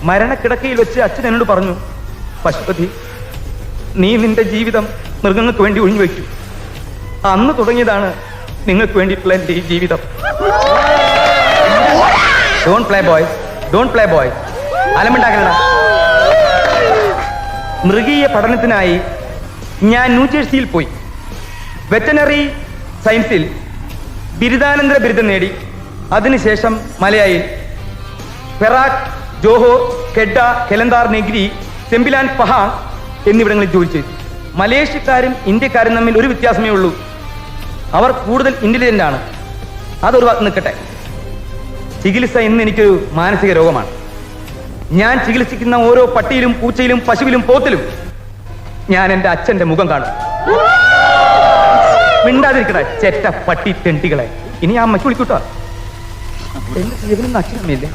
മരണക്കിടക്കയിൽ വെച്ച് അച്ഛൻ എന്നോട് പറഞ്ഞു, പശുപതി, നീ നിന്റെ ജീവിതം മൃഗങ്ങൾക്ക് വേണ്ടി ഒഴിഞ്ഞു വയ്ക്കൂ. അന്ന് തുടങ്ങിയതാണ് നിങ്ങൾക്ക് വേണ്ടിയിട്ടുള്ള എൻ്റെ ഈ ജീവിതം. Don't play boys, don't play boys. അലമുണ്ടാക്കണ്ട. മൃഗീയ പഠനത്തിനായി ഞാൻ ന്യൂജേഴ്സിയിൽ പോയി. വെറ്റനറി സയൻസിൽ ബിരുദാനന്തര ബിരുദം നേടി. അതിനുശേഷം മലയായിൽ Perak, Johor, Kedah, Kelantan, Negri, Sembilan, Pahang എന്നിവിടങ്ങളിൽ ജോലി ചെയ്തു. മലേഷ്യക്കാരും ഇന്ത്യക്കാരും തമ്മിൽ ഒരു വ്യത്യാസമേ ഉള്ളൂ, അവർ കൂടുതൽ ഇന്റലിജന്റ് ആണ്. അതൊരു വാക്ക് നിൽക്കട്ടെ. ചികിത്സ ഇന്ന് എനിക്കൊരു മാനസിക രോഗമാണ്. ഞാൻ ചികിത്സിക്കുന്ന ഓരോ പട്ടിയിലും പൂച്ചയിലും പശുവിലും പോത്തിലും ഞാൻ എൻ്റെ അച്ഛൻ്റെ മുഖം കാണും. മിണ്ടാതിരിക്കട്ടെ ചെറ്റ പട്ടി തെണ്ടികളെ. ഇനി ആ അമ്മയ്ക്ക് വിളിക്കൂട്ടോ. എന്റെ ജീവനൊന്നും അച്ഛനമ്മയില്ലേ?